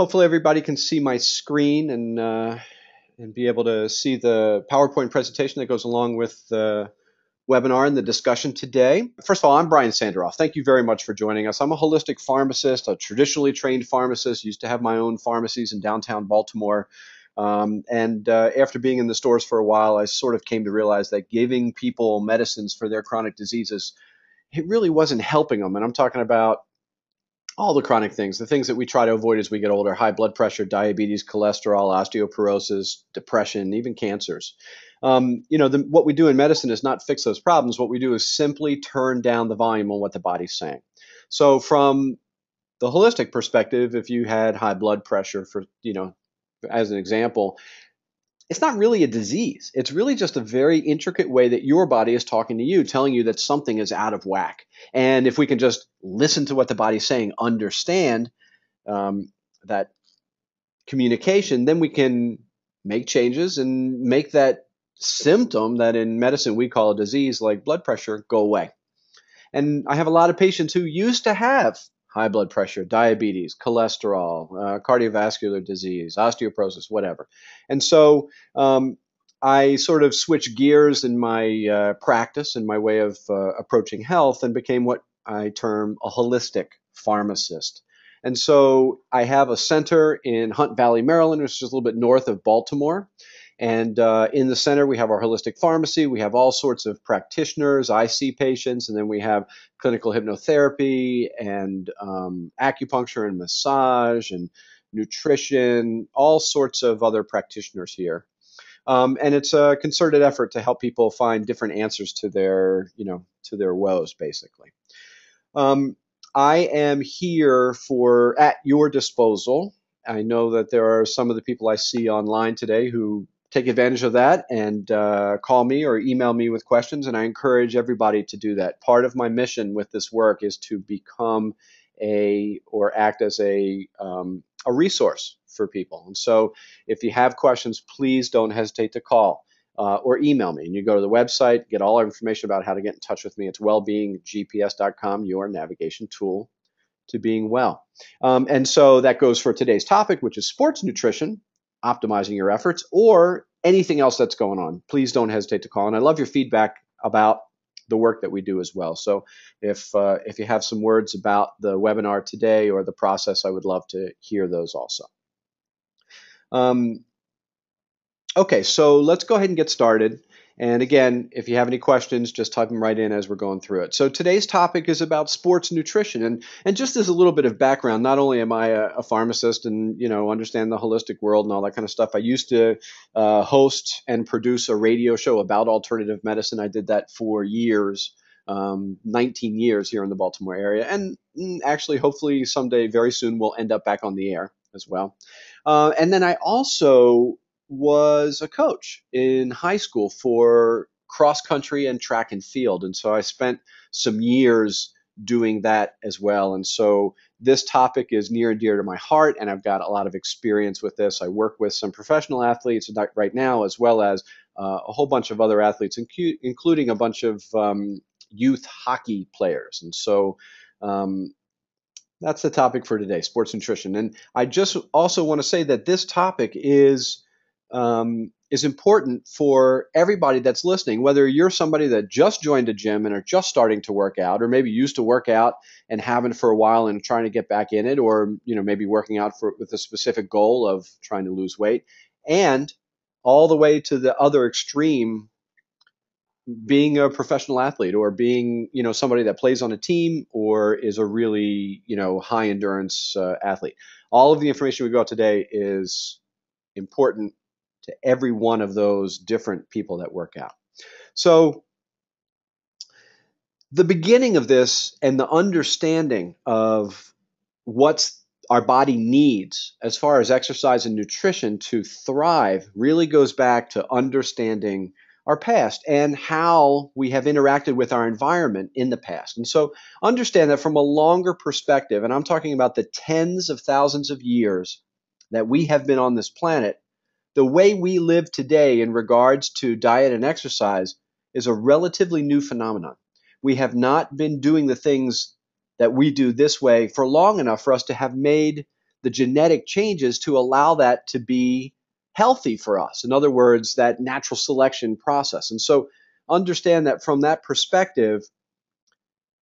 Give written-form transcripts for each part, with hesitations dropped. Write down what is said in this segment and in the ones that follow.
Hopefully everybody can see my screen and be able to see the PowerPoint presentation that goes along with the webinar and the discussion today. First of all, I'm Brian Sanderoff. Thank you very much for joining us. I'm a holistic pharmacist, a traditionally trained pharmacist, used to have my own pharmacies in downtown Baltimore. After being in the stores for a while, I sort of came to realize that giving people medicines for their chronic diseases, it really wasn't helping them. And I'm talking about all the chronic things, the things that we try to avoid as we get older: high blood pressure, diabetes, cholesterol, osteoporosis, depression, even cancers. What we do in medicine is not fix those problems. What we do is simply turn down the volume on what the body's saying. So, from the holistic perspective, if you had high blood pressure, as an example, it's not really a disease. It's really just a very intricate way that your body is talking to you, telling you that something is out of whack. And if we can just listen to what the body's saying, understand that communication, then we can make changes and make that symptom that in medicine we call a disease, like blood pressure, go away. And I have a lot of patients who used to have high blood pressure, diabetes, cholesterol, cardiovascular disease, osteoporosis, whatever. And so I sort of switched gears in my practice and my way of approaching health and became what I term a holistic pharmacist. And so I have a center in Hunt Valley, Maryland, which is a little bit north of Baltimore. And in the center, we have our holistic pharmacy. We have all sorts of practitioners. I see patients, and then we have clinical hypnotherapy and acupuncture and massage and nutrition, all sorts of other practitioners here. And it's a concerted effort to help people find different answers to their woes, basically. I am here at your disposal. I know that there are some of the people I see online today who take advantage of that and call me or email me with questions, and I encourage everybody to do that. Part of my mission with this work is to become or act as a resource for people. And so if you have questions, please don't hesitate to call or email me. And you go to the website, get all our information about how to get in touch with me. It's wellbeinggps.com, your navigation tool to being well. And so that goes for today's topic, which is sports nutrition, optimizing your efforts, or anything else that's going on. Please don't hesitate to call. And I love your feedback about the work that we do as well. So if you have some words about the webinar today or the process, I would love to hear those also. Okay, so let's go ahead and get started. And again, if you have any questions, just type them right in as we're going through it. So today's topic is about sports nutrition. And just as a little bit of background, not only am I a pharmacist and, understand the holistic world and all that kind of stuff, I used to host and produce a radio show about alternative medicine. I did that for years, 19 years here in the Baltimore area. And actually, hopefully someday, very soon, we'll end up back on the air as well. And then I also was a coach in high school for cross country and track and field. And so I spent some years doing that as well. And so this topic is near and dear to my heart, and I've got a lot of experience with this. I work with some professional athletes right now, as well as a whole bunch of other athletes, including a bunch of youth hockey players. And so that's the topic for today, sports nutrition. And I just also want to say that this topic is important for everybody that's listening, whether you're somebody that just joined a gym and are just starting to work out, or maybe used to work out and haven't for a while and trying to get back in it, or maybe working out with a specific goal of trying to lose weight, and all the way to the other extreme, being a professional athlete or being somebody that plays on a team or is a really high endurance athlete. All of the information we got today is important to every one of those different people that work out. So the beginning of this and the understanding of what our body needs as far as exercise and nutrition to thrive really goes back to understanding our past and how we have interacted with our environment in the past. And so understand that from a longer perspective, and I'm talking about the tens of thousands of years that we have been on this planet, the way we live today in regards to diet and exercise is a relatively new phenomenon. We have not been doing the things that we do this way for long enough for us to have made the genetic changes to allow that to be healthy for us. In other words, that natural selection process. And so understand that from that perspective,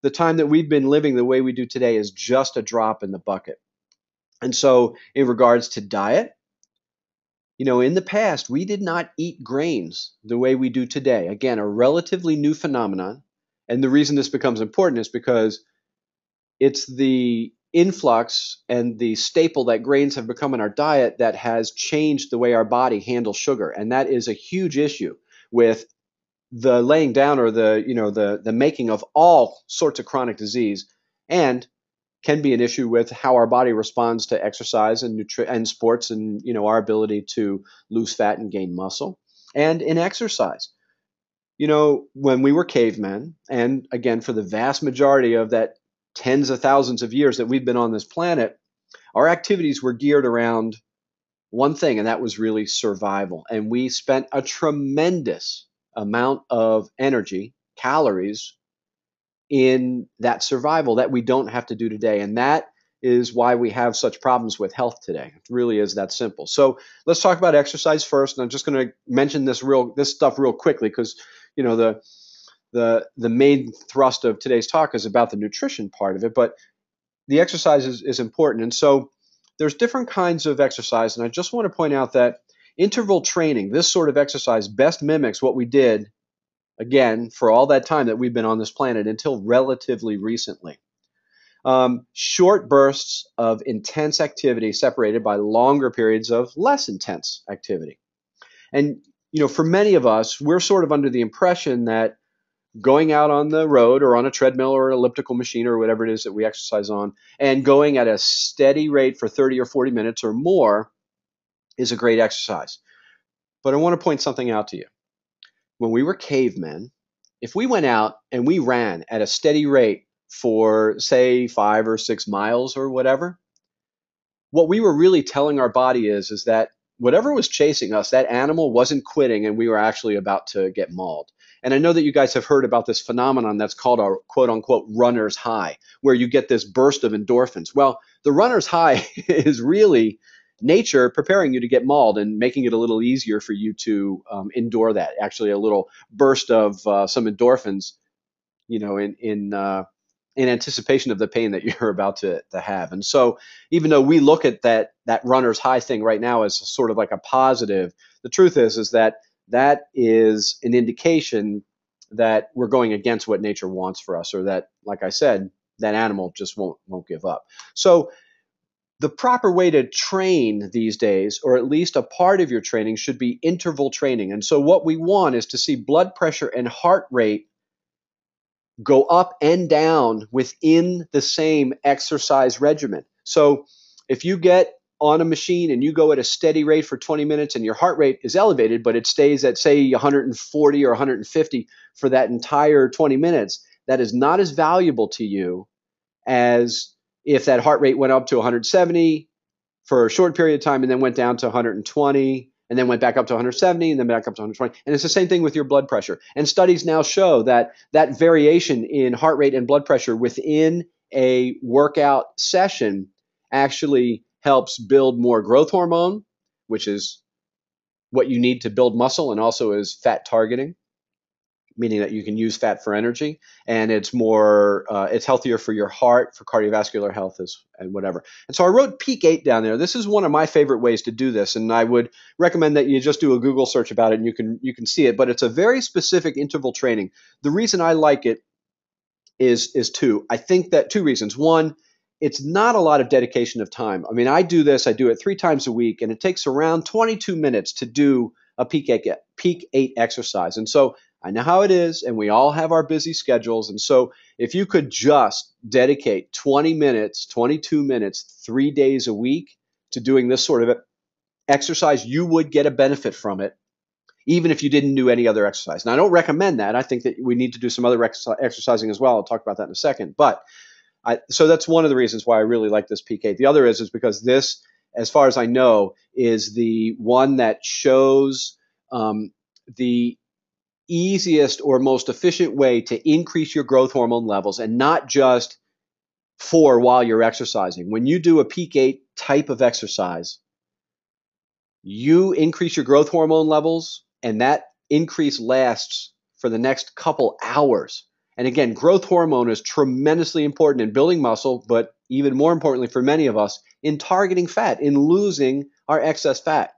the time that we've been living the way we do today is just a drop in the bucket. And so in regards to diet, in the past, we did not eat grains the way we do today. Again, a relatively new phenomenon. And the reason this becomes important is because it's the influx and the staple that grains have become in our diet that has changed the way our body handles sugar. And that is a huge issue with the laying down or the making of all sorts of chronic disease, and can be an issue with how our body responds to exercise and sports, and our ability to lose fat and gain muscle. And in exercise, when we were cavemen, and again for the vast majority of that tens of thousands of years that we've been on this planet, our activities were geared around one thing, and that was really survival. And we spent a tremendous amount of energy, calories, in that survival that we don't have to do today. And that is why we have such problems with health today. It really is that simple. So let's talk about exercise first. And I'm just going to mention this stuff real quickly because the main thrust of today's talk is about the nutrition part of it, but the exercise is important. And so there's different kinds of exercise. And I just want to point out that interval training, this sort of exercise, best mimics what we did, again, for all that time that we've been on this planet until relatively recently. Short bursts of intense activity separated by longer periods of less intense activity. And, for many of us, we're sort of under the impression that going out on the road or on a treadmill or an elliptical machine or whatever it is that we exercise on, and going at a steady rate for 30 or 40 minutes or more is a great exercise. But I want to point something out to you. When we were cavemen, if we went out and we ran at a steady rate for, say, 5 or 6 miles or whatever, what we were really telling our body is that whatever was chasing us, that animal wasn't quitting and we were actually about to get mauled. And I know that you guys have heard about this phenomenon that's called a quote unquote runner's high, where you get this burst of endorphins. Well, the runner's high is really nature preparing you to get mauled and making it a little easier for you to endure that. Actually, a little burst of some endorphins, in anticipation of the pain that you're about to have. And so even though we look at that runner's high thing right now as sort of like a positive, the truth is that is an indication that we're going against what nature wants for us, or that, like I said, that animal just won't give up. So the proper way to train these days, or at least a part of your training, should be interval training. And so what we want is to see blood pressure and heart rate go up and down within the same exercise regimen. So if you get on a machine and you go at a steady rate for 20 minutes and your heart rate is elevated, but it stays at, say, 140 or 150 for that entire 20 minutes, that is not as valuable to you as if that heart rate went up to 170 for a short period of time and then went down to 120 and then went back up to 170 and then back up to 120. And it's the same thing with your blood pressure. And studies now show that variation in heart rate and blood pressure within a workout session actually helps build more growth hormone, which is what you need to build muscle, and also is fat targeting, meaning that you can use fat for energy, and it's healthier for your heart, for cardiovascular health, and whatever. And so I wrote Peak 8 down there. This is one of my favorite ways to do this, and I would recommend that you just do a Google search about it, and you can see it. But it's a very specific interval training. The reason I like it is two. I think that two reasons. One, it's not a lot of dedication of time. I mean, I do it 3 times a week, and it takes around 22 minutes to do a Peak 8 exercise. And so I know how it is, and we all have our busy schedules. And so if you could just dedicate 20 minutes, 22 minutes, 3 days a week to doing this sort of exercise, you would get a benefit from it, even if you didn't do any other exercise. Now, I don't recommend that. I think that we need to do some other exercising as well. I'll talk about that in a second. But so that's one of the reasons why I really like this Peak 8. The other is because this, as far as I know, is the one that shows the easiest or most efficient way to increase your growth hormone levels, and not just for while you're exercising. When you do a Peak 8 type of exercise, you increase your growth hormone levels, and that increase lasts for the next couple hours. And again, growth hormone is tremendously important in building muscle, but even more importantly for many of us, in targeting fat, in losing our excess fat.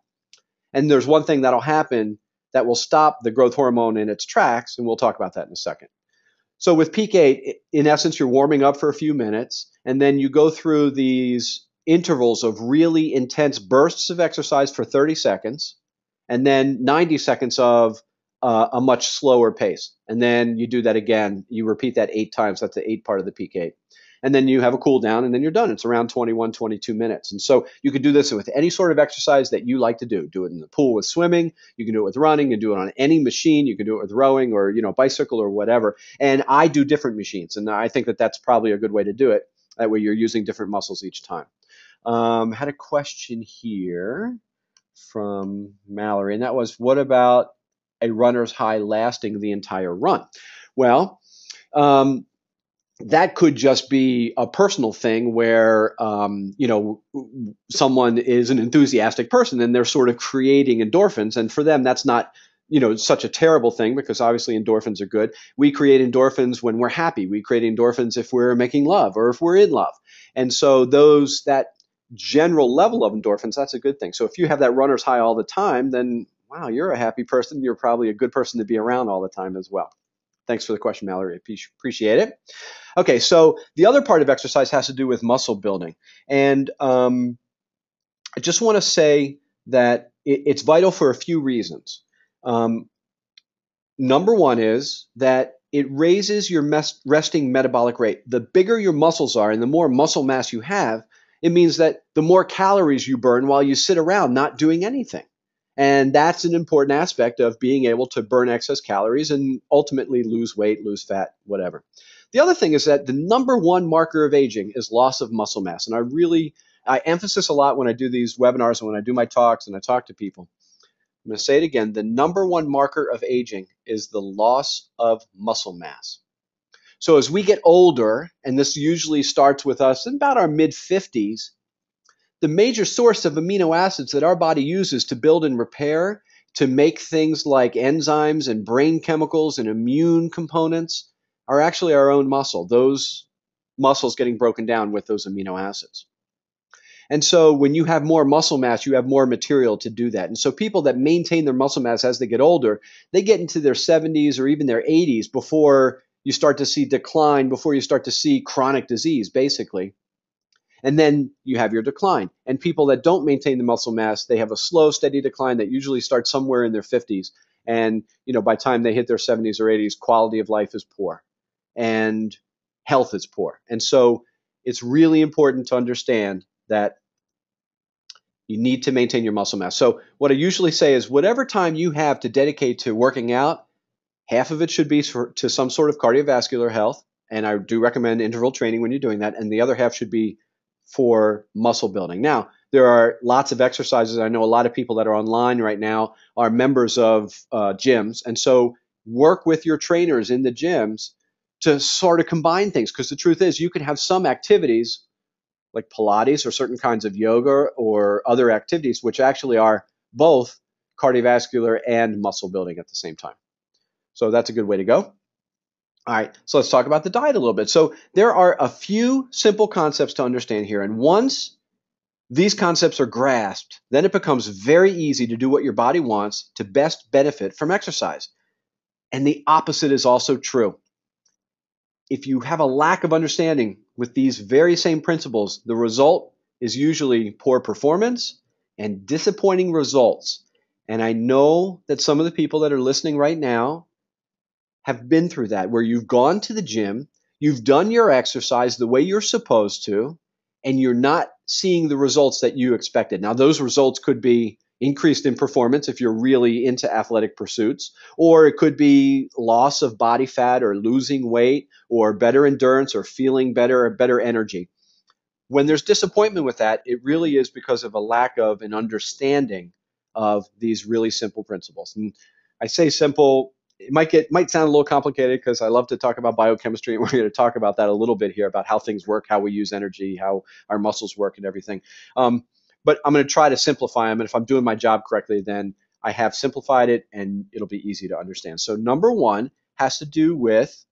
And there's one thing that'll happen that will stop the growth hormone in its tracks, and we'll talk about that in a second. So with peak 8, in essence, you're warming up for a few minutes, and then you go through these intervals of really intense bursts of exercise for 30 seconds, and then 90 seconds of a much slower pace. And then you do that again. You repeat that 8 times. That's the 8 part of the peak 8. And then you have a cool down, and then you're done. It's around 21, 22 minutes. And so you could do this with any sort of exercise that you like to do. Do it in the pool with swimming. You can do it with running. You can do it on any machine. You can do it with rowing or, bicycle or whatever. And I do different machines, and I think that that's probably a good way to do it. That way you're using different muscles each time. Had a question here from Mallory, and that was, what about a runner's high lasting the entire run? Well, that could just be a personal thing where, someone is an enthusiastic person and they're sort of creating endorphins. And for them, that's not, such a terrible thing, because obviously endorphins are good. We create endorphins when we're happy. We create endorphins if we're making love or if we're in love. And so that general level of endorphins, that's a good thing. So if you have that runner's high all the time, then wow, you're a happy person. You're probably a good person to be around all the time as well. Thanks for the question, Mallory. I appreciate it. Okay, so the other part of exercise has to do with muscle building. And I just want to say that it's vital for a few reasons. Number one is that it raises your resting metabolic rate. The bigger your muscles are and the more muscle mass you have, it means that the more calories you burn while you sit around not doing anything. And that's an important aspect of being able to burn excess calories and ultimately lose weight, lose fat, whatever. The other thing is that the number one marker of aging is loss of muscle mass. And I emphasize a lot when I do these webinars and when I do my talks and I talk to people. I'm going to say it again. The number one marker of aging is the loss of muscle mass. So as we get older, and this usually starts with us in about our mid-50s, the major source of amino acids that our body uses to build and repair, to make things like enzymes and brain chemicals and immune components, are actually our own muscle, those muscles getting broken down with those amino acids. And so when you have more muscle mass, you have more material to do that. And so people that maintain their muscle mass as they get older, they get into their 70s or even their 80s before you start to see decline, before you start to see chronic disease, basically. And then you have your decline. And people that don't maintain the muscle mass, they have a slow, steady decline that usually starts somewhere in their 50s. And, by the time they hit their 70s or 80s, quality of life is poor and health is poor. And so it's really important to understand that you need to maintain your muscle mass. So what I usually say is whatever time you have to dedicate to working out, half of it should be to some sort of cardiovascular health. And I do recommend interval training when you're doing that. And the other half should be for muscle building. Now, there are lots of exercises. I know a lot of people that are online right now are members of gyms. And so work with your trainers in the gyms to sort of combine things. Because the truth is, you can have some activities like Pilates or certain kinds of yoga or other activities, which actually are both cardiovascular and muscle building at the same time. So that's a good way to go. All right, so let's talk about the diet a little bit. So there are a few simple concepts to understand here. And once these concepts are grasped, then it becomes very easy to do what your body wants to best benefit from exercise. And the opposite is also true. If you have a lack of understanding with these very same principles, the result is usually poor performance and disappointing results. And I know that some of the people that are listening right now have been through that, where you've gone to the gym, you've done your exercise the way you're supposed to, and you're not seeing the results that you expected. Now, those results could be increased in performance if you're really into athletic pursuits, or it could be loss of body fat or losing weight or better endurance or feeling better or better energy. When there's disappointment with that, it really is because of a lack of an understanding of these really simple principles. And I say simple it might sound a little complicated because I love to talk about biochemistry, and we're going to talk about that a little bit here about how things work, how we use energy, how our muscles work, and everything. But I'm going to try to simplify them, and if I'm doing my job correctly, then I have simplified it, and it'll be easy to understand. So number one has to do with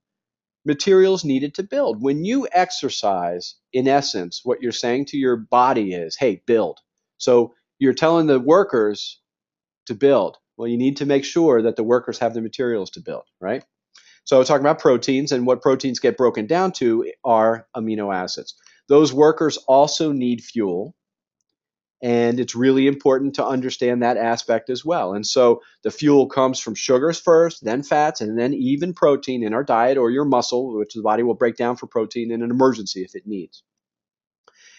materials needed to build. When you exercise, in essence, what you're saying to your body is, hey, build. So you're telling the workers to build. Well, you need to make sure that the workers have the materials to build, right? So I was talking about proteins, and what proteins get broken down to are amino acids. Those workers also need fuel, and it's really important to understand that aspect as well. And so the fuel comes from sugars first, then fats, and then even protein in our diet or your muscle, which the body will break down for protein in an emergency if it needs.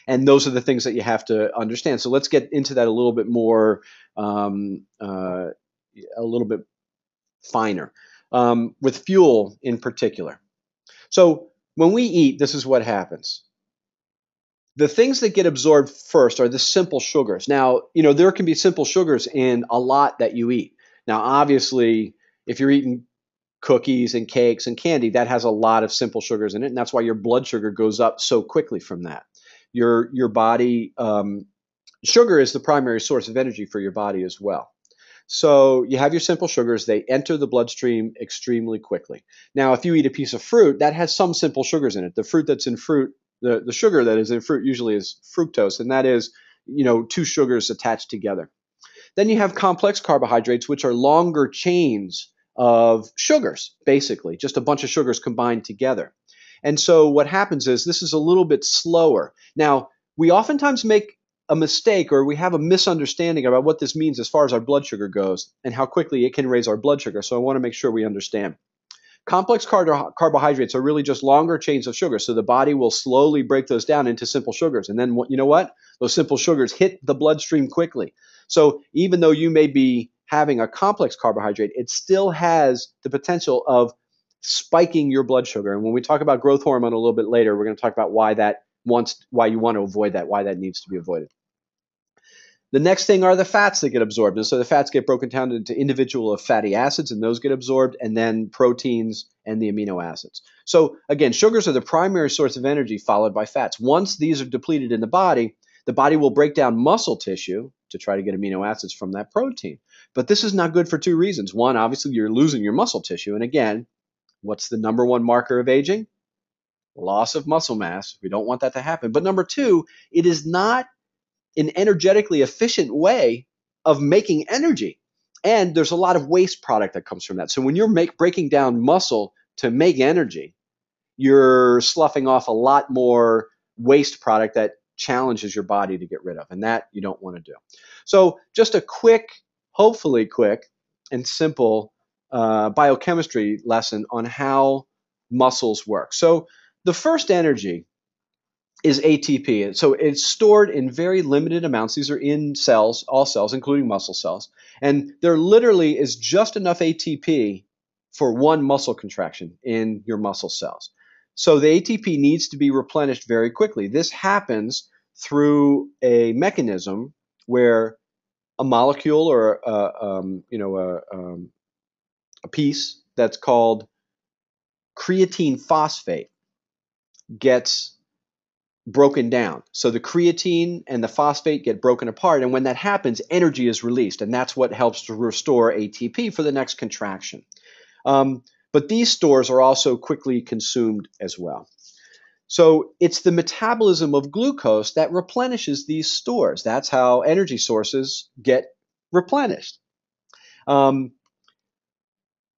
And those are the things that you have to understand. So let's get into that a little bit more, a little bit finer, with fuel in particular. So when we eat, this is what happens. The things that get absorbed first are the simple sugars. Now, there can be simple sugars in a lot that you eat. Now, obviously, if you're eating cookies and cakes and candy, that has a lot of simple sugars in it, and that's why your blood sugar goes up so quickly from that. Your body, sugar is the primary source of energy for your body as well. So you have your simple sugars, they enter the bloodstream extremely quickly. Now, if you eat a piece of fruit, that has some simple sugars in it. The fruit that's in fruit, the sugar that is in fruit usually is fructose, and that is, two sugars attached together. Then you have complex carbohydrates, which are longer chains of sugars, basically, just a bunch of sugars combined together. And so what happens is this is a little bit slower. Now, we oftentimes make a mistake or we have a misunderstanding about what this means as far as our blood sugar goes and how quickly it can raise our blood sugar. So I want to make sure we understand. Complex carbohydrates are really just longer chains of sugar. So the body will slowly break those down into simple sugars. And then you know what? Those simple sugars hit the bloodstream quickly. So even though you may be having a complex carbohydrate, it still has the potential of spiking your blood sugar. And when we talk about growth hormone a little bit later, we're going to talk about why you want to avoid that, why that needs to be avoided. The next thing are the fats that get absorbed. And so the fats get broken down into individual fatty acids, and those get absorbed, and then proteins and the amino acids. So again, sugars are the primary source of energy, followed by fats. Once these are depleted in the body will break down muscle tissue to try to get amino acids from that protein. But this is not good for two reasons. One, obviously, you're losing your muscle tissue. And again, what's the number one marker of aging? Loss of muscle mass. We don't want that to happen. But number two, it is not an energetically efficient way of making energy. And there's a lot of waste product that comes from that. So when you're breaking down muscle to make energy, you're sloughing off a lot more waste product that challenges your body to get rid of. And that you don't want to do. So just a hopefully quick and simple biochemistry lesson on how muscles work. So the first energy is ATP. So it's stored in very limited amounts. These are in cells, all cells, including muscle cells. And there literally is just enough ATP for one muscle contraction in your muscle cells. So the ATP needs to be replenished very quickly. This happens through a mechanism where a molecule or a piece that's called creatine phosphate gets broken down. So the creatine and the phosphate get broken apart, and when that happens, energy is released, and that's what helps to restore ATP for the next contraction. But these stores are also quickly consumed as well. So it's the metabolism of glucose that replenishes these stores. That's how energy sources get replenished. The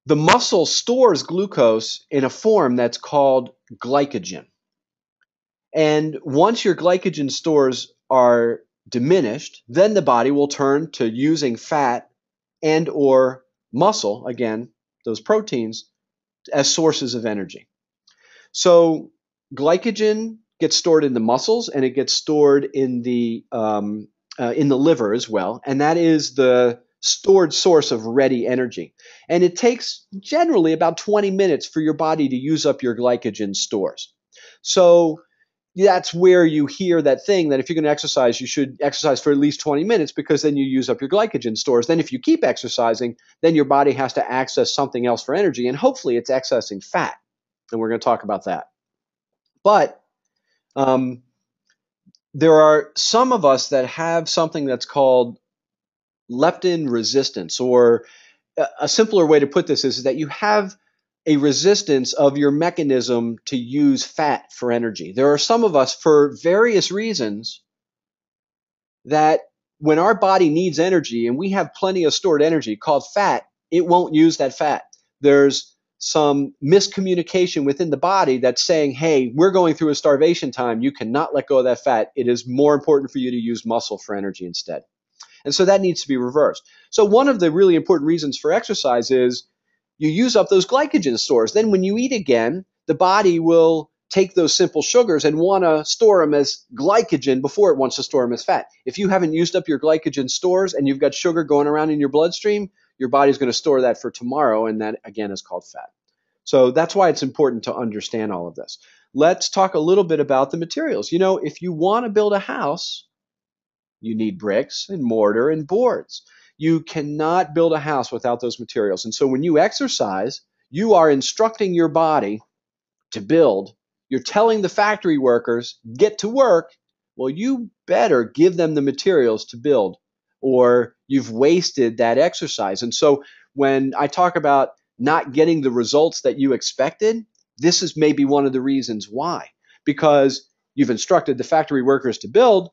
muscle stores glucose in a form that's called glycogen. And once your glycogen stores are diminished, then the body will turn to using fat and or muscle, again, those proteins, as sources of energy. So glycogen gets stored in the muscles, and it gets stored in the liver as well, and that is the stored source of ready energy. And it takes generally about 20 minutes for your body to use up your glycogen stores. So that's where you hear that thing that if you're going to exercise, you should exercise for at least 20 minutes because then you use up your glycogen stores. Then if you keep exercising, then your body has to access something else for energy, and hopefully it's accessing fat. And we're going to talk about that. But um, there are some of us that have something that's called leptin resistance, or a simpler way to put this is that you have a resistance of your mechanism to use fat for energy. There are some of us, for various reasons, that when our body needs energy and we have plenty of stored energy called fat, it won't use that fat. There's some miscommunication within the body that's saying, hey, we're going through a starvation time. You cannot let go of that fat. It is more important for you to use muscle for energy instead. And so that needs to be reversed. So one of the really important reasons for exercise is you use up those glycogen stores. Then when you eat again, the body will take those simple sugars and want to store them as glycogen before it wants to store them as fat. If you haven't used up your glycogen stores and you've got sugar going around in your bloodstream, your body's going to store that for tomorrow, and that again is called fat. So that's why it's important to understand all of this. Let's talk a little bit about the materials. If you want to build a house, you need bricks and mortar and boards. You cannot build a house without those materials. And so when you exercise, you are instructing your body to build. You're telling the factory workers, get to work. Well, you better give them the materials to build, or you've wasted that exercise. And so when I talk about not getting the results that you expected, this is maybe one of the reasons why. Because you've instructed the factory workers to build,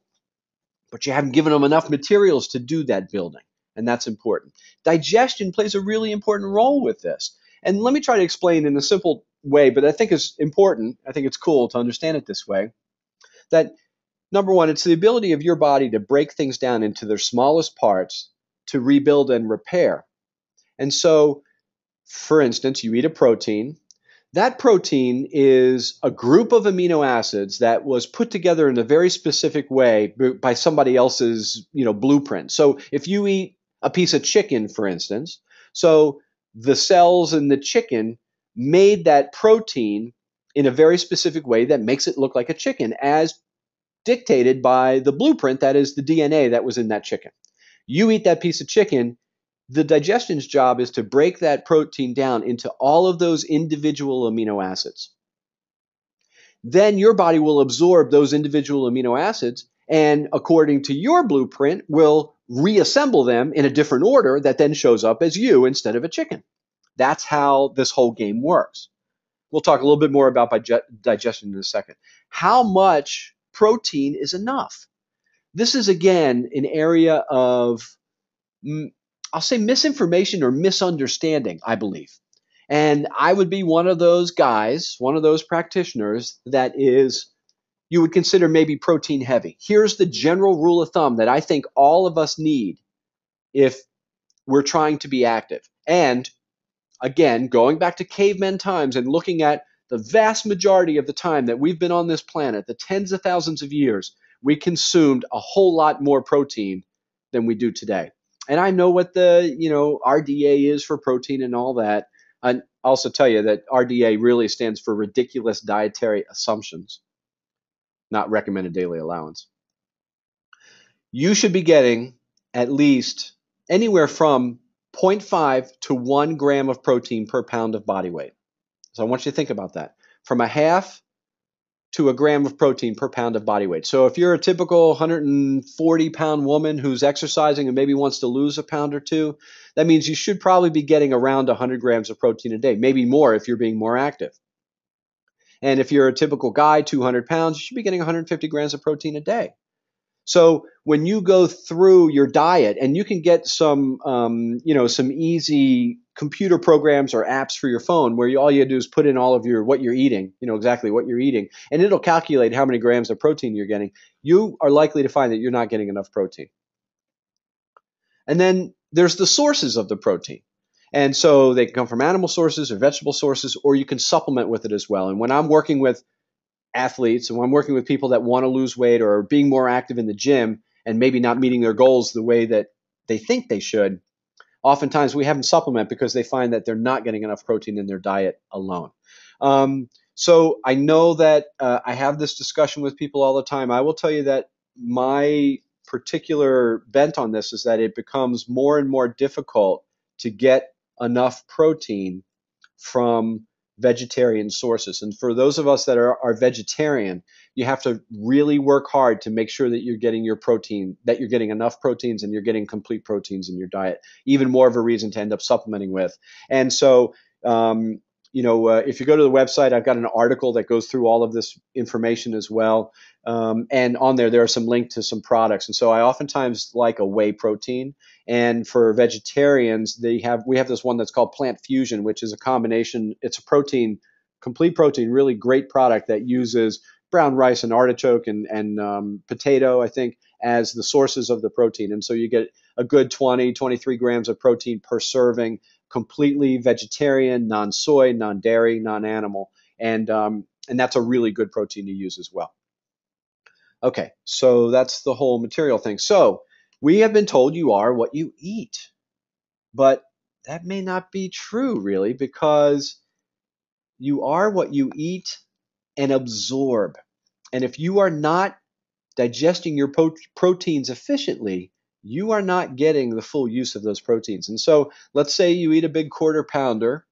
but you haven't given them enough materials to do that building. And that's important. Digestion plays a really important role with this. And let me try to explain in a simple way, but I think it's important. I think it's cool to understand it this way. That number one, it's the ability of your body to break things down into their smallest parts to rebuild and repair. And so, for instance, you eat a protein. That protein is a group of amino acids that was put together in a very specific way by somebody else's, blueprint. So if you eat a piece of chicken, for instance, so the cells in the chicken made that protein in a very specific way that makes it look like a chicken, as dictated by the blueprint, that is the DNA that was in that chicken. You eat that piece of chicken, the digestion's job is to break that protein down into all of those individual amino acids. Then your body will absorb those individual amino acids and, according to your blueprint, will reassemble them in a different order that then shows up as you instead of a chicken. That's how this whole game works. We'll talk a little bit more about digestion in a second. How much protein is enough? This is, again, an area of I'll say misinformation or misunderstanding, I believe. And I would be one of those guys, one of those practitioners that is, you would consider maybe protein heavy. Here's the general rule of thumb that I think all of us need if we're trying to be active. And again, going back to caveman times and looking at the vast majority of the time that we've been on this planet, the tens of thousands of years, we consumed a whole lot more protein than we do today. And I know what the, RDA is for protein and all that. And I'll also tell you that RDA really stands for ridiculous dietary assumptions, not recommended daily allowance. You should be getting at least anywhere from 0.5 to 1 gram of protein per pound of body weight. So I want you to think about that. From a half to a gram of protein per pound of body weight. So if you're a typical 140-pound woman who's exercising and maybe wants to lose a pound or two, that means you should probably be getting around 100 grams of protein a day, maybe more if you're being more active. And if you're a typical guy, 200 pounds, you should be getting 150 grams of protein a day. So when you go through your diet, and you can get some, some easy computer programs or apps for your phone where all you do is put in all of what you're eating, exactly what you're eating, and it'll calculate how many grams of protein you're getting. You are likely to find that you're not getting enough protein. And then there's the sources of the protein. And so they can come from animal sources or vegetable sources, or you can supplement with it as well. And when I'm working with athletes and when I'm working with people that want to lose weight or are being more active in the gym and maybe not meeting their goals the way that they think they should, oftentimes we have them supplement because they find that they're not getting enough protein in their diet alone. So I know that I have this discussion with people all the time. I will tell you that my particular bent on this is that it becomes more and more difficult to get enough protein from vegetarian sources. And for those of us that are vegetarian, you have to really work hard to make sure that you're getting your protein, that you're getting enough proteins and you're getting complete proteins in your diet. Even more of a reason to end up supplementing with. And so, um, if you go to the website, I've got an article that goes through all of this information as well. And on there are some links to some products. And so I oftentimes like a whey protein. And for vegetarians, we have this one that's called Plant Fusion, which is a combination. It's a protein, complete protein, really great product that uses brown rice and artichoke and potato, I think, as the sources of the protein. And so you get a good 20, 23 grams of protein per serving, completely vegetarian, non-soy, non-dairy, non-animal, and that's a really good protein to use as well. Okay, so that's the whole material thing. So we have been told you are what you eat, but that may not be true really because you are what you eat and absorb. And if you are not digesting your proteins efficiently, you are not getting the full use of those proteins. And so let's say you eat a big quarter pounder.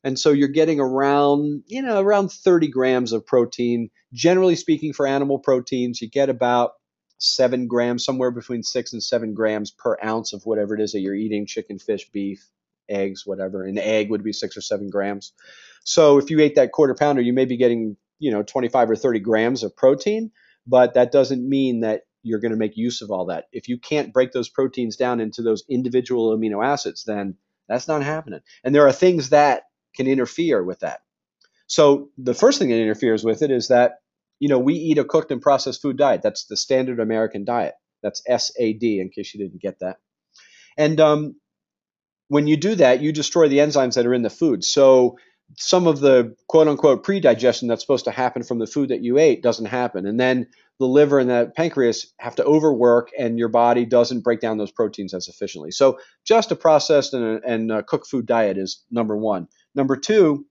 And so you're getting around 30 grams of protein. Generally speaking, for animal proteins, you get about 7 grams, somewhere between 6 and 7 grams per ounce of whatever it is that you're eating: chicken, fish, beef, eggs, whatever. An egg would be 6 or 7 grams. So if you ate that quarter pounder, you may be getting, 25 or 30 grams of protein, but that doesn't mean that you're going to make use of all that. If you can't break those proteins down into those individual amino acids, then that's not happening. And there are things that can interfere with that. So the first thing that interferes with it is that, we eat a cooked and processed food diet. That's the standard American diet. That's SAD, in case you didn't get that. And when you do that, you destroy the enzymes that are in the food. So some of the quote unquote pre-digestion that's supposed to happen from the food that you ate doesn't happen. And then the liver and the pancreas have to overwork, and your body doesn't break down those proteins as efficiently. So just a processed and cooked food diet is number one. Number two,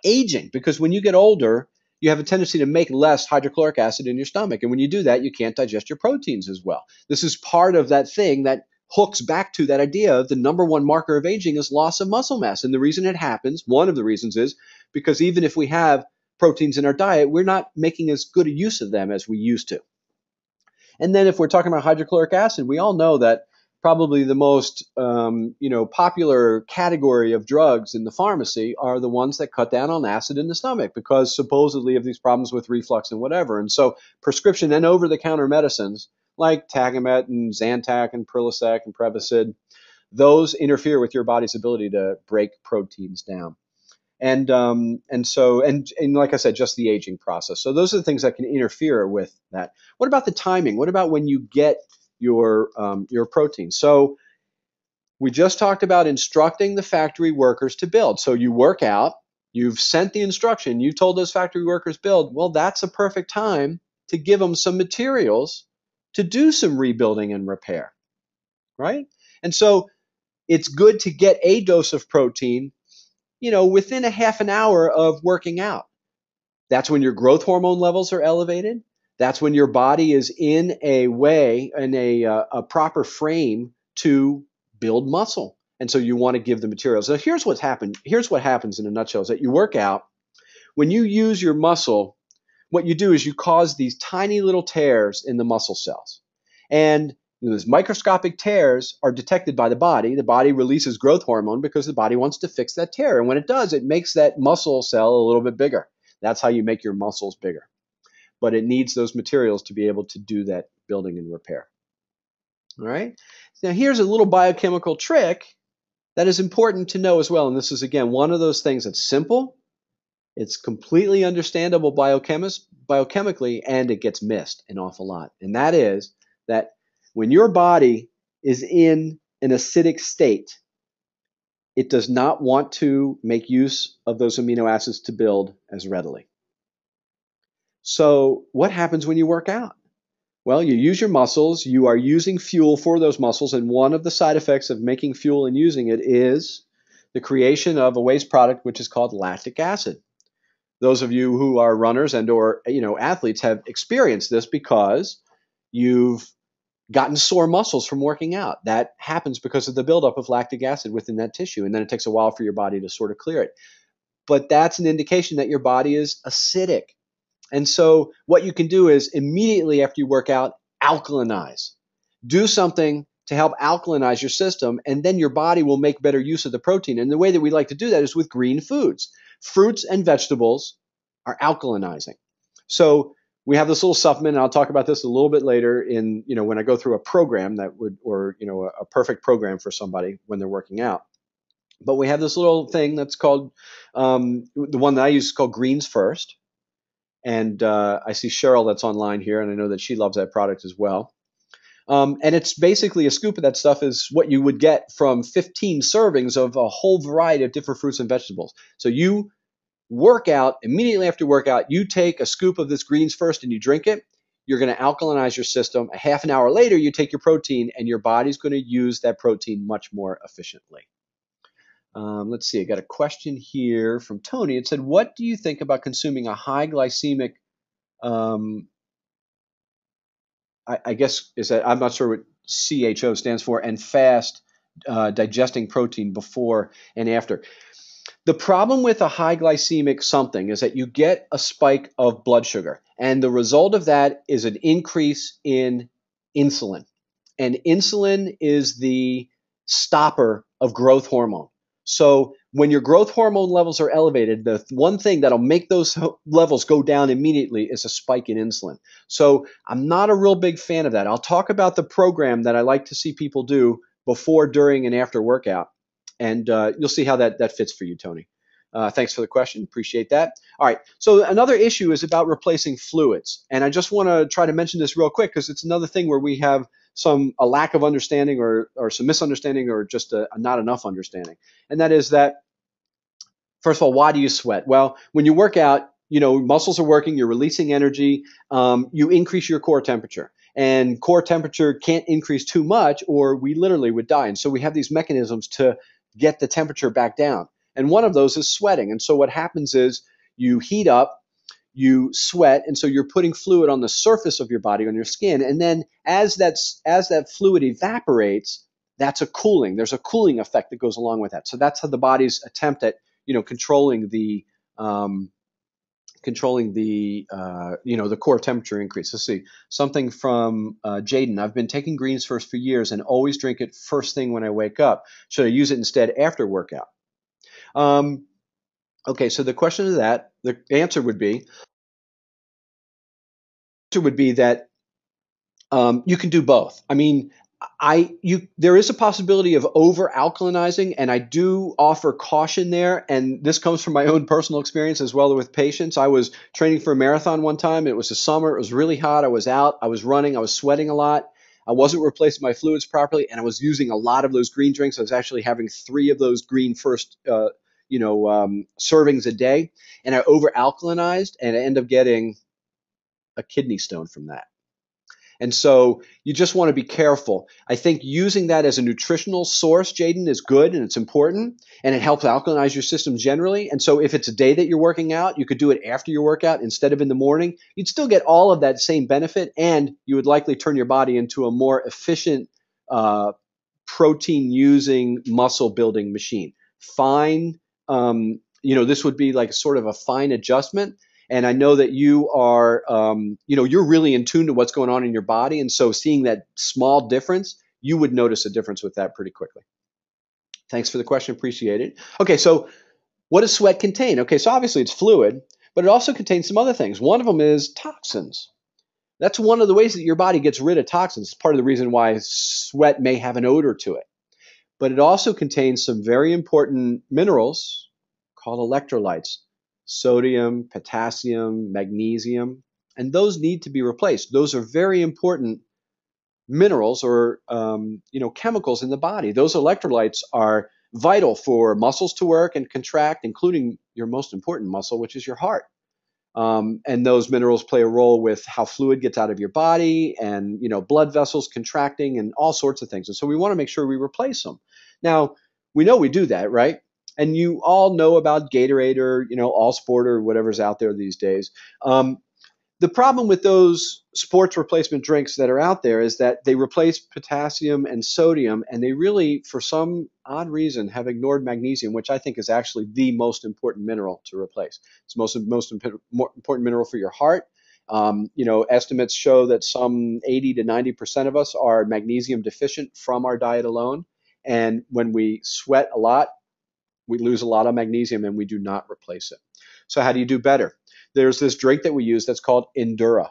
aging, because when you get older, you have a tendency to make less hydrochloric acid in your stomach. And when you do that, you can't digest your proteins as well. This is part of that thing that hooks back to that idea of the number one marker of aging is loss of muscle mass. And the reason it happens, one of the reasons, is because even if we have proteins in our diet, we're not making as good a use of them as we used to. And then if we're talking about hydrochloric acid, we all know that probably the most popular category of drugs in the pharmacy are the ones that cut down on acid in the stomach, because supposedly of these problems with reflux and whatever. And so prescription and over-the-counter medicines like Tagamet and Zantac and Prilosec and Prevacid, those interfere with your body's ability to break proteins down. And like I said, just the aging process. So those are the things that can interfere with that. What about the timing? What about when you get your protein? So we just talked about instructing the factory workers to build. So you work out, you've sent the instruction, you told those factory workers build. Well, that's a perfect time to give them some materials to do some rebuilding and repair, right? And so it's good to get a dose of protein within a half an hour of working out. That's when your growth hormone levels are elevated. That's when your body is in a proper frame to build muscle. And so you want to give the materials. So here's what's happened. Here's what happens in a nutshell: is that you work out. When you use your muscle, what you do is you cause these tiny little tears in the muscle cells. And those microscopic tears are detected by the body. The body releases growth hormone because the body wants to fix that tear. And when it does, it makes that muscle cell a little bit bigger. That's how you make your muscles bigger. But it needs those materials to be able to do that building and repair. All right. Now here's a little biochemical trick that is important to know as well. And this is, again, one of those things that's simple. It's completely understandable biochemically, and it gets missed an awful lot. And that is that when your body is in an acidic state, it does not want to make use of those amino acids to build as readily. So what happens when you work out? Well, you use your muscles, you are using fuel for those muscles, and one of the side effects of making fuel and using it is the creation of a waste product which is called lactic acid. Those of you who are runners and or athletes have experienced this because you've gotten sore muscles from working out. That happens because of the buildup of lactic acid within that tissue, and then it takes a while for your body to sort of clear it. But that's an indication that your body is acidic. And so what you can do is immediately after you work out, alkalinize. Do something to help alkalinize your system, and then your body will make better use of the protein. And the way that we like to do that is with green foods. Fruits and vegetables are alkalinizing. So we have this little supplement, and I'll talk about this a little bit later in, when I go through a program that would, or, a perfect program for somebody when they're working out. But we have this little thing that's called, the one that I use is called Greens First. And I see Cheryl that's online here, and I know that she loves that product as well. And it's basically a scoop of that stuff is what you would get from 15 servings of a whole variety of different fruits and vegetables. So you work out, immediately after workout, you take a scoop of this Greens First and you drink it. You're going to alkalinize your system. A half an hour later, you take your protein, and your body's going to use that protein much more efficiently. Let's see, I got a question here from Tony. It said, what do you think about consuming a high glycemic, I guess is that, I'm not sure what CHO stands for, and fast digesting protein before and after? The problem with a high glycemic something is that you get a spike of blood sugar, and the result of that is an increase in insulin. And insulin is the stopper of growth hormone. So when your growth hormone levels are elevated, the one thing that'll make those levels go down immediately is a spike in insulin. So I'm not a real big fan of that. I'll talk about the program that I like to see people do before, during, and after workout. And you'll see how that fits for you, Tony. Thanks for the question. Appreciate that. All right. So another issue is about replacing fluids. And I just want to try to mention this real quick because it's another thing where we have a lack of understanding or some misunderstanding or just a not enough understanding. And that is that, first of all, why do you sweat? Well, when you work out, muscles are working, you're releasing energy, you increase your core temperature. And core temperature can't increase too much or we literally would die. And so we have these mechanisms to get the temperature back down. And one of those is sweating. And so what happens is you heat up, you sweat, and so you're putting fluid on the surface of your body, on your skin. And then as that fluid evaporates, that's a cooling. There's a cooling effect that goes along with that. So that's how the body's attempt at controlling the the core temperature increase. Let's see, something from Jaden. I've been taking Greens First for years and always drink it first thing when I wake up. Should I use it instead after workout? Okay, so the question is that the answer would be that you can do both. I mean, there is a possibility of over alkalinizing, and I do offer caution there. And this comes from my own personal experience as well with patients. I was training for a marathon one time. It was the summer. It was really hot. I was out. I was running. I was sweating a lot. I wasn't replacing my fluids properly, and I was using a lot of those green drinks. I was actually having 3 of those Green First, servings a day, and I over alkalinized, and I ended up getting a kidney stone from that. And so you just want to be careful. I think using that as a nutritional source, Jaden, is good and it's important, and it helps alkalinize your system generally. And so if it's a day that you're working out, you could do it after your workout instead of in the morning. You'd still get all of that same benefit, and you would likely turn your body into a more efficient protein using muscle building machine. Fine. This would be like sort of a fine adjustment. And I know that you are, you're really in tune to what's going on in your body. And so seeing that small difference, you would notice a difference with that pretty quickly. Thanks for the question. Appreciate it. Okay, so what does sweat contain? Okay, so obviously it's fluid, but it also contains some other things. One of them is toxins. That's one of the ways that your body gets rid of toxins. It's part of the reason why sweat may have an odor to it. But it also contains some very important minerals called electrolytes. Sodium, potassium, magnesium, and those need to be replaced. Those are very important minerals or chemicals in the body. Those electrolytes are vital for muscles to work and contract, including your most important muscle, which is your heart. And those minerals play a role with how fluid gets out of your body and blood vessels contracting and all sorts of things. And so we want to make sure we replace them. Now, we know we do that, right? And you all know about Gatorade or, All Sport or whatever's out there these days. The problem with those sports replacement drinks that are out there is that they replace potassium and sodium, and they really, for some odd reason, have ignored magnesium, which I think is actually the most important mineral to replace. It's most important mineral for your heart. Estimates show that some 80 to 90% of us are magnesium deficient from our diet alone. And when we sweat a lot, we lose a lot of magnesium and we do not replace it. So how do you do better? There's this drink that we use that's called Endura.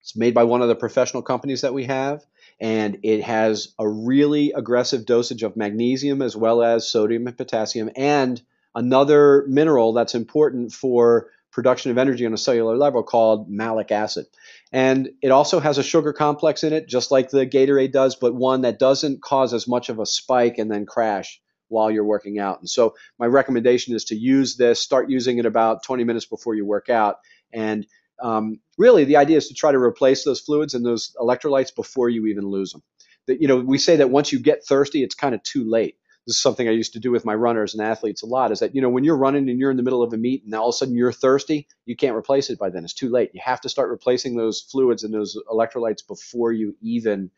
It's made by one of the professional companies that we have, and it has a really aggressive dosage of magnesium as well as sodium and potassium and another mineral that's important for production of energy on a cellular level called malic acid. And it also has a sugar complex in it, just like the Gatorade does, but one that doesn't cause as much of a spike and then crash while you're working out. And so my recommendation is to use this, start using it about 20 minutes before you work out. And really, the idea is to try to replace those fluids and those electrolytes before you even lose them. We say that once you get thirsty, it's kind of too late. This is something I used to do with my runners and athletes a lot, is that, when you're running and you're in the middle of a meet and all of a sudden you're thirsty, you can't replace it by then. It's too late. You have to start replacing those fluids and those electrolytes before you even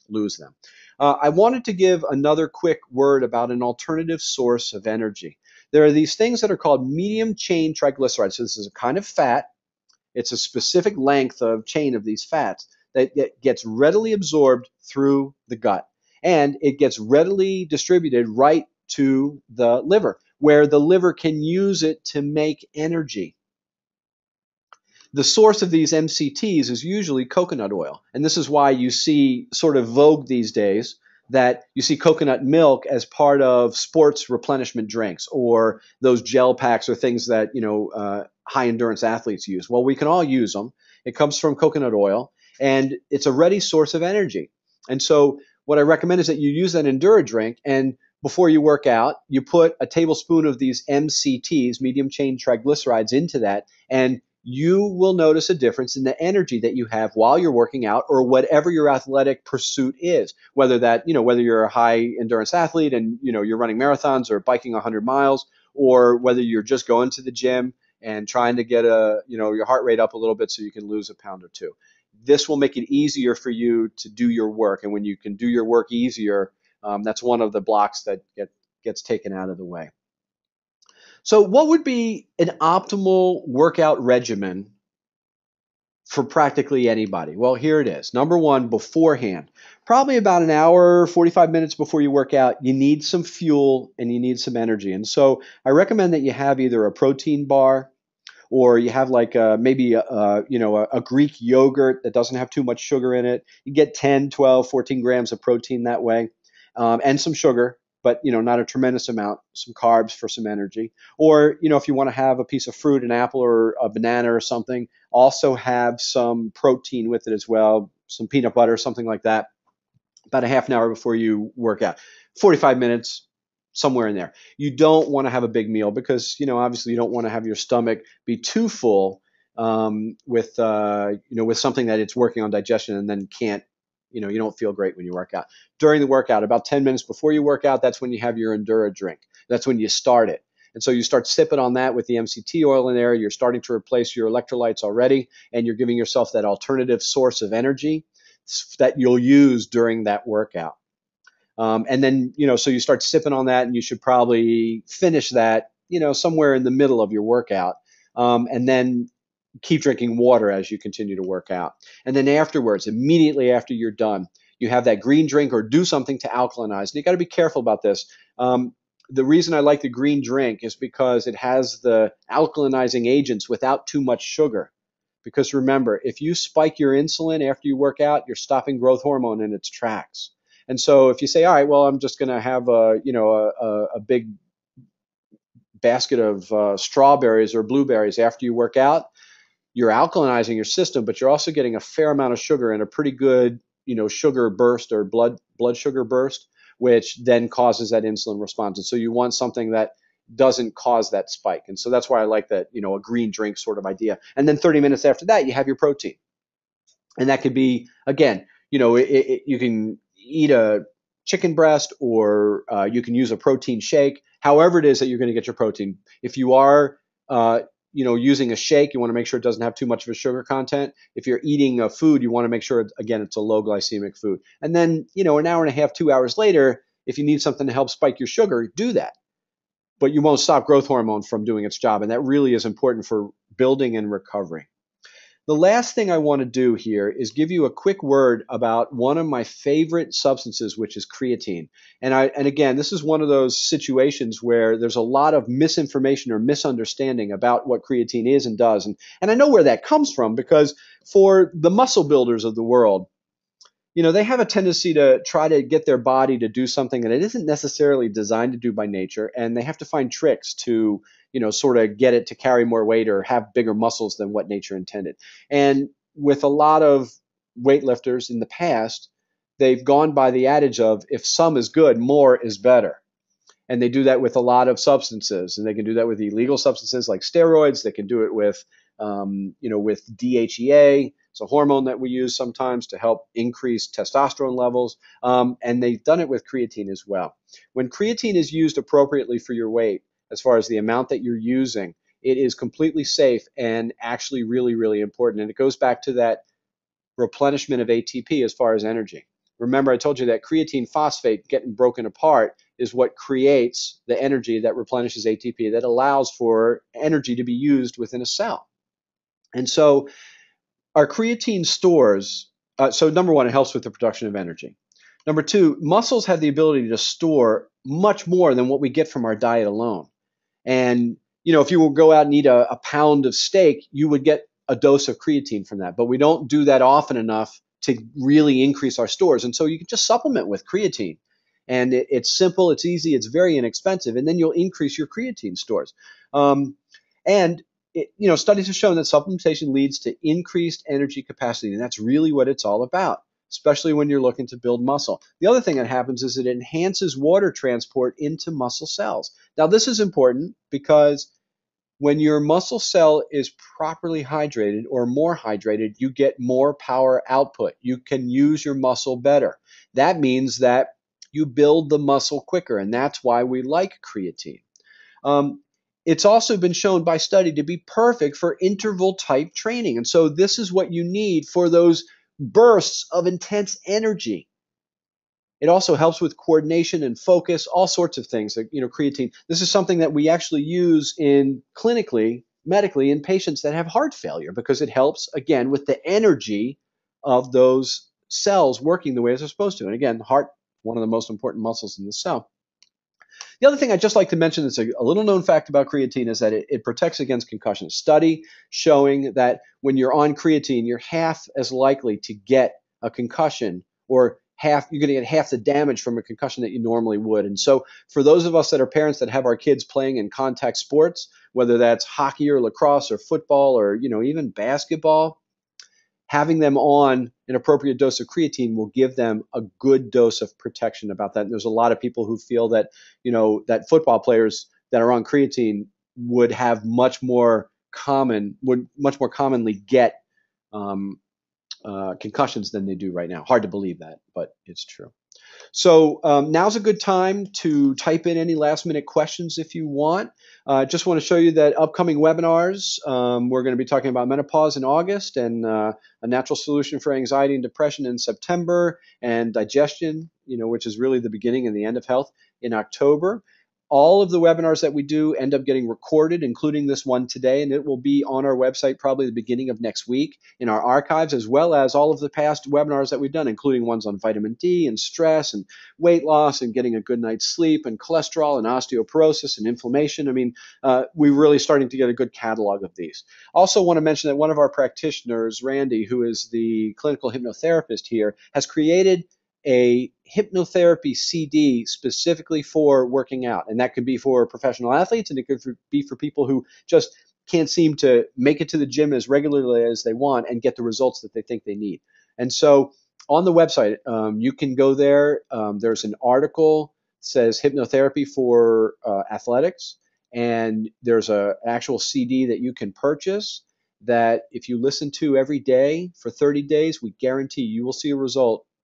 lose them. I wanted to give another quick word about an alternative source of energy. There are these things that are called medium chain triglycerides. So this is a kind of fat. It's a specific length of chain of these fats that gets readily absorbed through the gut. And it gets readily distributed right to the liver, where the liver can use it to make energy. The source of these MCTs is usually coconut oil. And this is why you see sort of vogue these days that you see coconut milk as part of sports replenishment drinks or those gel packs or things that, high endurance athletes use. Well, we can all use them. It comes from coconut oil and it's a ready source of energy. And so what I recommend is that you use that Endura drink, and before you work out, you put a tablespoon of these MCTs, medium chain triglycerides, into that, and you will notice a difference in the energy that you have while you're working out or whatever your athletic pursuit is, whether you're a high endurance athlete and, you're running marathons or biking 100 miles, or whether you're just going to the gym and trying to get your heart rate up a little bit so you can lose a pound or two. This will make it easier for you to do your work. And when you can do your work easier, that's one of the blocks that gets taken out of the way. So what would be an optimal workout regimen for practically anybody? Well, here it is. Number one, beforehand. Probably about an hour, 45 minutes before you work out, you need some fuel and you need some energy. And so I recommend that you have either a protein bar or you have like maybe a Greek yogurt that doesn't have too much sugar in it. You get 10, 12, 14 grams of protein that way, and some sugar, but not a tremendous amount, some carbs for some energy. Or if you want to have a piece of fruit, an apple or a banana or something, also have some protein with it as well, some peanut butter, something like that, about a half an hour before you work out. 45 minutes, somewhere in there. You don't want to have a big meal because, obviously you don't want to have your stomach be too full with something that it's working on digestion and then can't, you don't feel great when you work out. During the workout, about 10 minutes before you work out, that's when you have your Endura drink. That's when you start it. And so you start sipping on that with the MCT oil in there. You're starting to replace your electrolytes already, and you're giving yourself that alternative source of energy that you'll use during that workout. And then, so you start sipping on that, and you should probably finish that, somewhere in the middle of your workout. And then keep drinking water as you continue to work out. And then afterwards, immediately after you're done, you have that green drink or do something to alkalinize. And you got to be careful about this. The reason I like the green drink is because it has the alkalinizing agents without too much sugar. Because remember, if you spike your insulin after you work out, you're stopping growth hormone in its tracks. And so if you say, all right, well, I'm just going to have a big basket of strawberries or blueberries after you work out, you're alkalinizing your system, but you're also getting a fair amount of sugar and a pretty good, sugar burst or blood sugar burst, which then causes that insulin response. And so you want something that doesn't cause that spike. And so that's why I like that, a green drink sort of idea. And then 30 minutes after that, you have your protein. And that could be, again, you can eat a chicken breast or you can use a protein shake. however it is that you're going to get your protein. If you are using a shake, you want to make sure it doesn't have too much of a sugar content. If you're eating a food, you want to make sure, again, it's a low glycemic food. And then, an hour and a half, 2 hours later, if you need something to help spike your sugar, do that. But you won't stop growth hormone from doing its job. And that really is important for building and recovery. The last thing I want to do here is give you a quick word about one of my favorite substances, which is creatine. And again, this is one of those situations where there's a lot of misinformation or misunderstanding about what creatine is and does. And I know where that comes from, because for the muscle builders of the world, they have a tendency to try to get their body to do something that it isn't necessarily designed to do by nature, and they have to find tricks to, sort of get it to carry more weight or have bigger muscles than what nature intended. And with a lot of weightlifters in the past, they've gone by the adage of, if some is good, more is better. And they do that with a lot of substances, and they can do that with illegal substances like steroids. They can do it with, with DHEA. It's a hormone that we use sometimes to help increase testosterone levels. And they've done it with creatine as well. When creatine is used appropriately for your weight, as far as the amount that you're using, it is completely safe and actually really, really important. And it goes back to that replenishment of ATP as far as energy. Remember, I told you that creatine phosphate getting broken apart is what creates the energy that replenishes ATP, that allows for energy to be used within a cell. And so our creatine stores, so number one, it helps with the production of energy. Number two, muscles have the ability to store much more than what we get from our diet alone. And, if you will go out and eat a pound of steak, you would get a dose of creatine from that. But we don't do that often enough to really increase our stores. And so you can just supplement with creatine. And it's simple, it's easy, it's very inexpensive. And then you'll increase your creatine stores. Studies have shown that supplementation leads to increased energy capacity. And that's really what it's all about, especially when you're looking to build muscle. The other thing that happens is it enhances water transport into muscle cells. Now, this is important because when your muscle cell is properly hydrated or more hydrated, you get more power output. You can use your muscle better. That means that you build the muscle quicker, and that's why we like creatine. It's also been shown by study to be perfect for interval type training. And so this is what you need for those bursts of intense energy. It also helps with coordination and focus, all sorts of things. Creatine. This is something that we actually use medically, in patients that have heart failure, because it helps, again, with the energy of those cells working the way they're supposed to. And again, the heart, one of the most important muscles in the cell. The other thing I'd just like to mention that's a little known fact about creatine is that it protects against concussion. Study showing that when you're on creatine, you're half as likely to get a concussion, or you're going to get half the damage from a concussion that you normally would. And so for those of us that are parents that have our kids playing in contact sports, whether that's hockey or lacrosse or football or even basketball, having them on an appropriate dose of creatine will give them a good dose of protection about that. And there's a lot of people who feel that, that football players that are on creatine would much more commonly get concussions than they do right now. Hard to believe that, but it's true. So now's a good time to type in any last minute questions if you want. Just want to show you that upcoming webinars, we're going to be talking about menopause in August, and a natural solution for anxiety and depression in September, and digestion, which is really the beginning and the end of health, in October. All of the webinars that we do end up getting recorded, including this one today, and it will be on our website probably the beginning of next week in our archives, as well as all of the past webinars that we've done, including ones on vitamin D and stress and weight loss and getting a good night's sleep and cholesterol and osteoporosis and inflammation. I mean, we're really starting to get a good catalog of these. Also want to mention that one of our practitioners, Randy, who is the clinical hypnotherapist here, has created a hypnotherapy CD specifically for working out. And that could be for professional athletes, and it could be for people who just can't seem to make it to the gym as regularly as they want and get the results that they think they need. And so on the website, you can go there. There's an article that says hypnotherapy for athletics, and there's an actual CD that you can purchase that if you listen to every day for 30 days, we guarantee you will see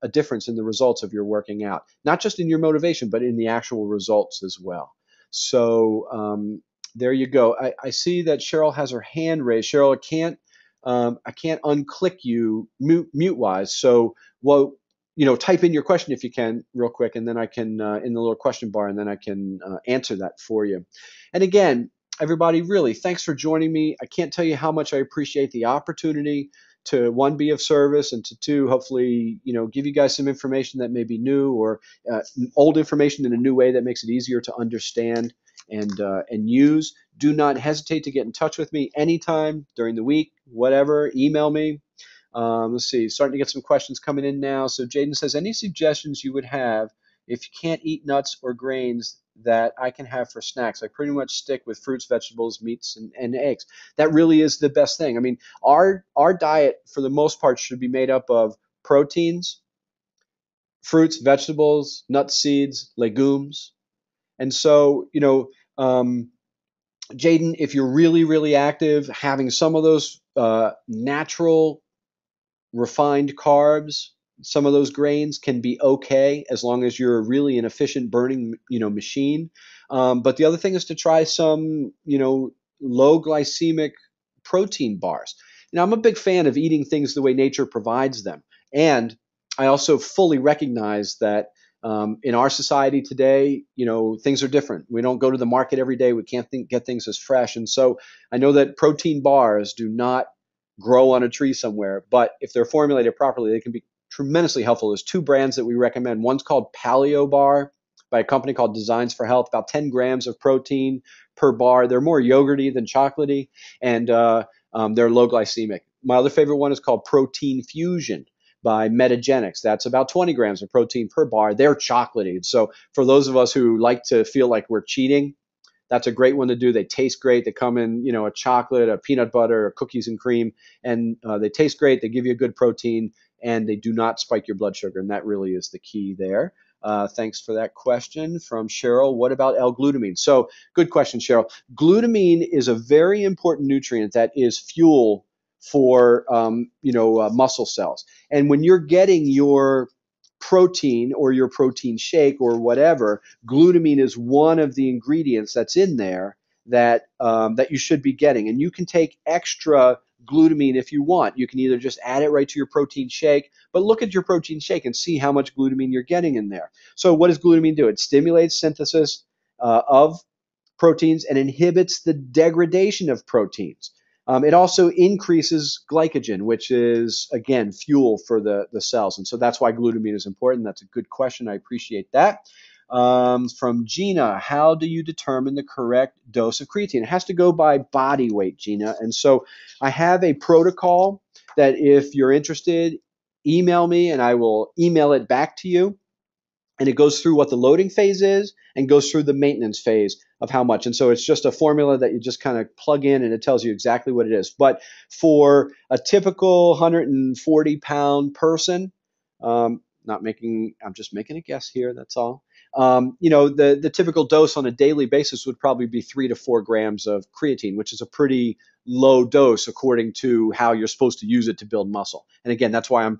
a difference in the results of your working out, not just in your motivation, but in the actual results as well. So there you go. I see that Cheryl has her hand raised. Cheryl, I can't unclick you mute wise. So well, type in your question if you can real quick, and then I can in the little question bar, and then I can answer that for you. And again, everybody, really, thanks for joining me. I can't tell you how much I appreciate the opportunity to, one, be of service, and to two, hopefully, give you guys some information that may be new, or old information in a new way that makes it easier to understand and use. Do not hesitate to get in touch with me anytime during the week, whatever. Email me. Let's see, starting to get some questions coming in now. So Jaden says, any suggestions you would have if you can't eat nuts or grains that I can have for snacks? I pretty much stick with fruits, vegetables, meats, and eggs. That really is the best thing. I mean, our diet, for the most part, should be made up of proteins, fruits, vegetables, nuts, seeds, legumes. And so, Jaden, if you're really, really active, having some of those natural refined carbs, some of those grains can be okay as long as you're really an efficient burning, machine. But the other thing is to try some, low glycemic protein bars. Now, I'm a big fan of eating things the way nature provides them. And I also fully recognize that in our society today, things are different. We don't go to the market every day. We can't get things as fresh. And so I know that protein bars do not grow on a tree somewhere, but if they're formulated properly, they can be tremendously helpful. There's two brands that we recommend. One's called Paleo Bar by a company called Designs for Health, about 10 grams of protein per bar. They're more yogurty than chocolatey, and they're low glycemic. My other favorite one is called Protein Fusion by Metagenics. That's about 20 grams of protein per bar. They're chocolatey. So for those of us who like to feel like we're cheating, that's a great one to do. They taste great. They come in, a chocolate, a peanut butter, a cookies and cream, and they taste great. They give you a good protein, and they do not spike your blood sugar, and that really is the key there. Thanks for that question from Cheryl. What about L-glutamine? So good question, Cheryl. Glutamine is a very important nutrient that is fuel for muscle cells. And when you're getting your protein or your protein shake or whatever, glutamine is one of the ingredients that's in there that that you should be getting. And you can take extra glutamine if you want. You can either just add it right to your protein shake, but look at your protein shake and see how much glutamine you're getting in there. So what does glutamine do? It stimulates synthesis of proteins and inhibits the degradation of proteins. It also increases glycogen, which is, again, fuel for the cells. And so that's why glutamine is important. That's a good question. I appreciate that. From Gina, how do you determine the correct dose of creatine? It has to go by body weight, Gina. And so I have a protocol that if you're interested, email me and I will email it back to you. And it goes through what the loading phase is and goes through the maintenance phase of how much. And so it's just a formula that you just kind of plug in and it tells you exactly what it is. But for a typical 140-pound person, I'm just making a guess here, that's all. The typical dose on a daily basis would probably be 3 to 4 grams of creatine, which is a pretty low dose according to how you're supposed to use it to build muscle. And again, that's why I'm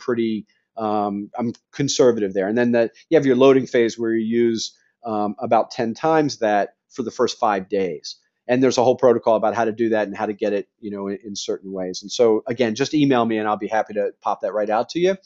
conservative there. And then you have your loading phase where you use about 10 times that for the first 5 days. And there's a whole protocol about how to do that and how to get it, in certain ways. And so again, just email me and I'll be happy to pop that right out to you.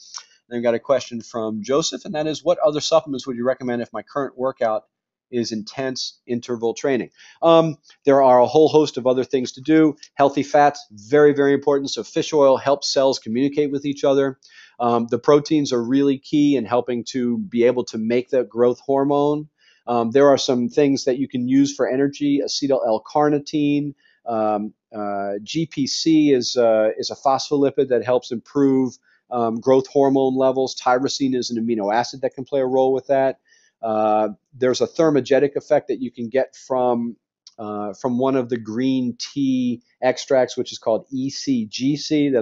Then I've got a question from Joseph, and that is, what other supplements would you recommend if my current workout is intense interval training? There are a whole host of other things to do. Healthy fats, very, very important. So fish oil helps cells communicate with each other. The proteins are really key in helping to be able to make the growth hormone. There are some things that you can use for energy. Acetyl L-carnitine, GPC is a phospholipid that helps improve growth hormone levels. Tyrosine is an amino acid that can play a role with that. There's a thermogenic effect that you can get from one of the green tea extracts, which is called ECGC.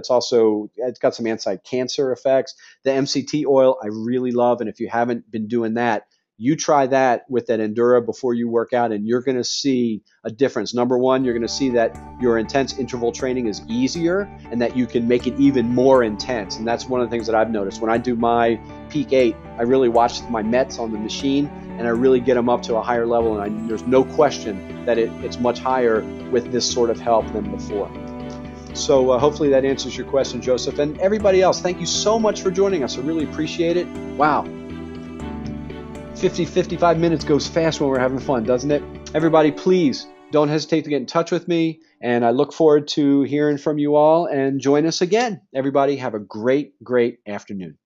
It's got some anti-cancer effects. The MCT oil I really love, and if you haven't been doing that, you try that with that Endura before you work out, and you're going to see a difference. Number one, you're going to see that your intense interval training is easier and that you can make it even more intense. And that's one of the things that I've noticed. When I do my peak 8, I really watch my METs on the machine, and I really get them up to a higher level, and there's no question that it's much higher with this sort of help than before. So hopefully that answers your question, Joseph. And everybody else, thank you so much for joining us. I really appreciate it. Wow. 55 minutes goes fast when we're having fun, doesn't it? Everybody, please don't hesitate to get in touch with me. And I look forward to hearing from you all, and join us again. Everybody have a great, great afternoon.